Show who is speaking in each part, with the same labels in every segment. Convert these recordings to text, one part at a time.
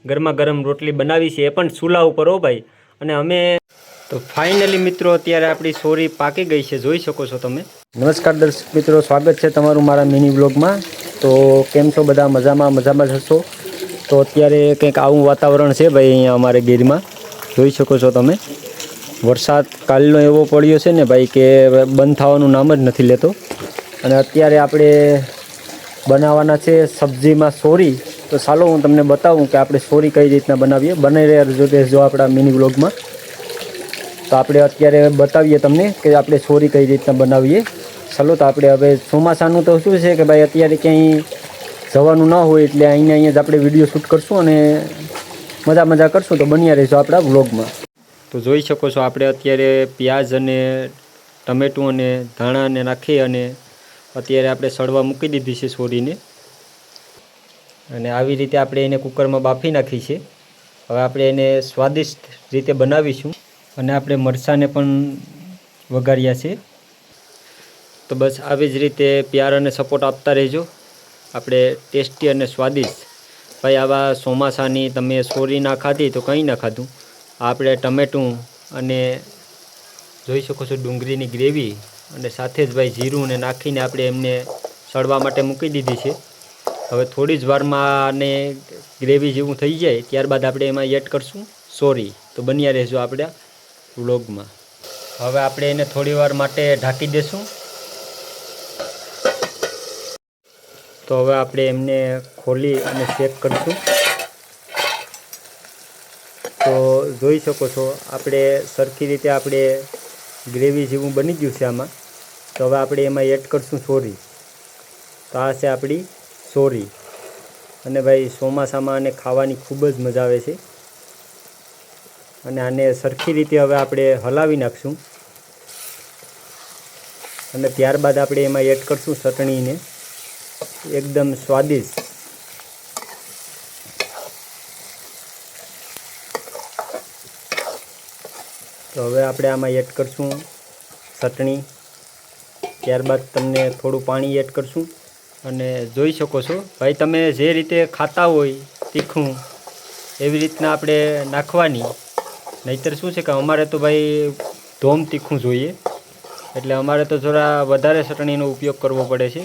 Speaker 1: ગરમા ગરમ રોટલી બનાવી છે, એ પણ ચૂલા ઉપર હો ભાઈ. અને અમે તો ફાઇનલી મિત્રો અત્યારે આપણી સોરી પાકી ગઈ છે, જોઈ શકો છો તમે. નમસ્કાર દર્શક મિત્રો, સ્વાગત છે તમારું મારા મિની બ્લોગમાં. તો કેમ છો બધા? મજામાં જ હશો. તો અત્યારે કંઈક આવું વાતાવરણ છે ભાઈ અહીંયા અમારે ગીરમાં, જોઈ શકો છો તમે. વરસાદ કાલનો એવો પડ્યો છે ને ભાઈ કે બંધ થવાનું નામ જ નથી લેતો. અને અત્યારે આપણે બનાવવાના છે સબ્જીમાં સોરી. તો ચાલો હું તમને બતાવું કે આપણે સોરી કઈ રીતના બનાવીએ. બને રહેજો આપણા મિની બ્લોગમાં. તો આપણે અત્યારે બતાવીએ તમને કે આપણે સોરી કઈ રીતના બનાવીએ. ચાલો તો આપણે હવે ચોમાસાનું તો શું છે કે ભાઈ અત્યારે ક્યાંય જવાનું ના હોય એટલે અહીંયા જ આપણે વિડીયો શૂટ કરશું અને મજા કરશું. તો બન્યા રહીશું આપણા વ્લોગમાં. તો જોઈ શકો છો આપણે અત્યારે પ્યાજ અને ટમેટું અને ધાણાને નાખી અને અત્યારે આપણે સળવા મૂકી દીધી છે સોરીને. અને આવી રીતે આપણે એને કુકરમાં બાફી નાખી છે. હવે આપણે એને સ્વાદિષ્ટ રીતે બનાવીશું. અને આપણે મરચાંને પણ વઘાર્યા છે. તો બસ આવી જ રીતે પ્યાર અને સપોર્ટ આપતા રહેજો. આપણે ટેસ્ટી અને સ્વાદિષ્ટ ભાઈ આવા ચોમાસાની તમે સોરી ના ખાધી તો કંઈ ના ખાધું. આપણે ટમેટું અને જોઈ શકો છો ડુંગળીની ગ્રેવી અને સાથે જ ભાઈ જીરું ને નાખીને આપણે એમને સળવા માટે મૂકી દીધી છે. હવે થોડી જ વારમાં આને ગ્રેવી જેવું થઈ જાય ત્યારબાદ આપણે એમાં એડ કરશું સોરી. તો બન્યા રહેજો આપણા વ્લોગમાં. હવે આપણે એને થોડી વાર માટે ઢાંકી દઈશું. તો હવે આપણે એમને ખોલી અને ચેક કરીશું. તો જોઈ શકો છો આપણે સરખી રીતે આપણે ગ્રેવી જેવું બની ગયું છે આમાં. તો હવે આપણે એમાં એડ કરશું સોરી. તો આ છે આપણી સોરી. અને ભાઈ ચોમાસામાં આને ખાવાની ખૂબ જ મજા આવે છે. અને આને સરખી રીતે હવે આપણે હલાવી નાખશું. અને ત્યારબાદ આપણે એમાં એડ કરશું ચટણીને, એકદમ સ્વાદિષ્ટ. તો હવે આપણે આમાં એડ કરશું ચટણી. ત્યારબાદ તમને થોડું પાણી એડ કરશું. અને જોઈ શકો છો ભાઈ તમે જે રીતે ખાતા હોય તીખું એવી રીતના આપણે નાખવાની. નહીંતર શું છે કે અમારે તો ભાઈ ધોમ તીખું જોઈએ એટલે અમારે તો થોડા વધારે ચટણીનો ઉપયોગ કરવો પડે છે.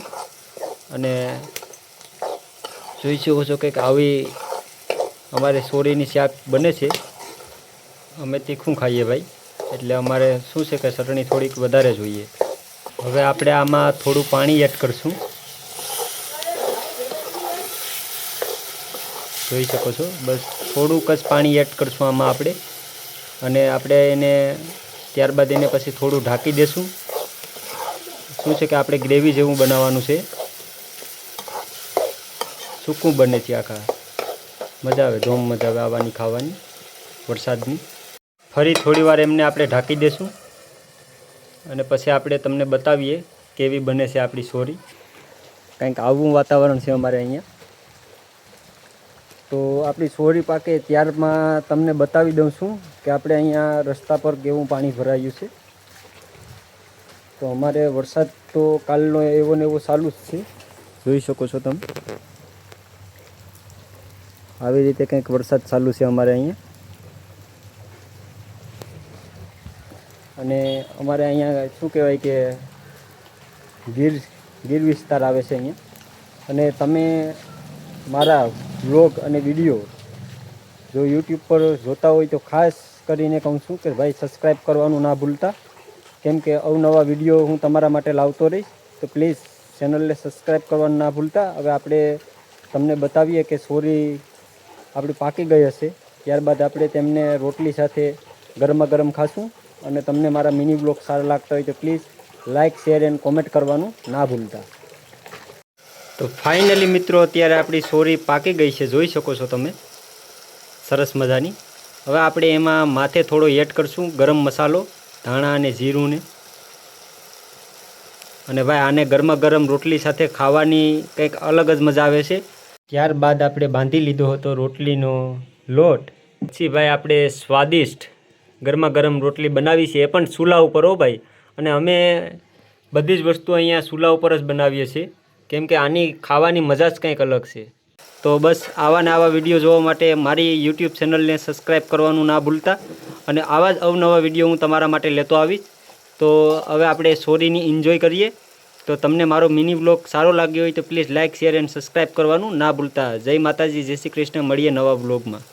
Speaker 1: અને જોઈ શકો છો કંઈક આવી અમારે સોરીની શાક બને છે. અમે તીખું ખાઈએ ભાઈ એટલે અમારે શું છે કે ચટણી થોડીક વધારે જોઈએ. હવે આપણે આમાં થોડું પાણી એડ કરશું. જોઈ શકો છો બસ થોડુંક જ પાણી એડ કરશું આમાં આપણે. અને આપણે એને ત્યારબાદ એને પછી થોડું ઢાંકી દેશું. શું છે કે આપણે ગ્રેવી જેવું બનાવવાનું છે. સૂકું બને છે આખા. મજા આવે, ધોમ મજા આવે આવવાની ખાવાની વરસાદની. ફરી થોડી વાર એમને આપણે ઢાંકી દેશું. અને પછી આપણે તમને બતાવીએ કેવી બને છે આપણી સોરી. કંઈક આવું વાતાવરણ છે અમારે અહીંયા. તો આપણી સોરી પાકે ત્યારમાં તમને બતાવી દઉં છું કે આપણે અહીંયા રસ્તા પર કેવું પાણી ભરાયું છે. તો અમારે વરસાદ તો કાલનો એવો ને એવો ચાલુ જ છે, જોઈ શકો છો તમે. આવી રીતે કંઈક વરસાદ ચાલુ છે અમારે અહીંયા. અને અમારે અહીંયા શું કહેવાય કે ગીર વિસ્તાર આવે છે અહીંયા. અને તમે મારા વ્લોગ અને વિડીયો જો યુટ્યુબ પર જોતા હોય તો ખાસ કરીને કહું છું કે ભાઈ સબસ્ક્રાઈબ કરવાનું ના ભૂલતા. કેમ કે અવનવા વિડીયો હું તમારા માટે લાવતો રહીશ. તો પ્લીઝ ચેનલને સબસ્ક્રાઈબ કરવાનું ના ભૂલતા. હવે આપણે તમને બતાવીએ કે સોરી આપણી પાકી ગઈ હશે. ત્યારબાદ આપણે તેમને રોટલી સાથે ગરમા ગરમ ખાશું. અને તમને મારા મિની બ્લોગ સારા લાગતા હોય તો please like, share and comment કરવાનું ના ભૂલતા. તો ફાઇનલી મિત્રો અત્યારે આપણી સોરી પાકી ગઈ છે, જોઈ શકો છો તમે. સરસ મજાની. હવે આપણે એમાં માથે થોડો એડ કરશું ગરમ મસાલો, ધાણા અને જીરુંને. અને ભાઈ આને ગરમા ગરમ રોટલી સાથે ખાવાની કંઈક અલગ જ મજા આવે છે. ત્યારબાદ આપણે બાંધી લીધો હતો રોટલીનો લોટ. પછી ભાઈ આપણે સ્વાદિષ્ટ ગરમા ગરમ રોટલી બનાવી છે, એ પણ ચૂલા ઉપર હો ભાઈ. અને અમે બધી જ વસ્તુ અહીંયા ચૂલા ઉપર જ બનાવીએ છીએ. કેમ કે આની ખાવાની મજા જ કંઈક અલગ છે. તો બસ આવા ને આવા વિડીયો જોવા માટે મારી યુટ્યુબ ચેનલને સબસ્ક્રાઈબ કરવાનું ના ભૂલતા, અને આવા જ અવનવા વિડીયો હું તમારા માટે લેતો આવીશ. તો હવે આપણે સોરીની એન્જોય કરીએ. તો તમને મારો મિની વ્લોગ સારો લાગ્યો હોય તો please like, share and subscribe કરવાનું ના ભૂલતા. જય માતાજી, જય શ્રી કૃષ્ણ. મળીએ નવા વ્લોગમાં.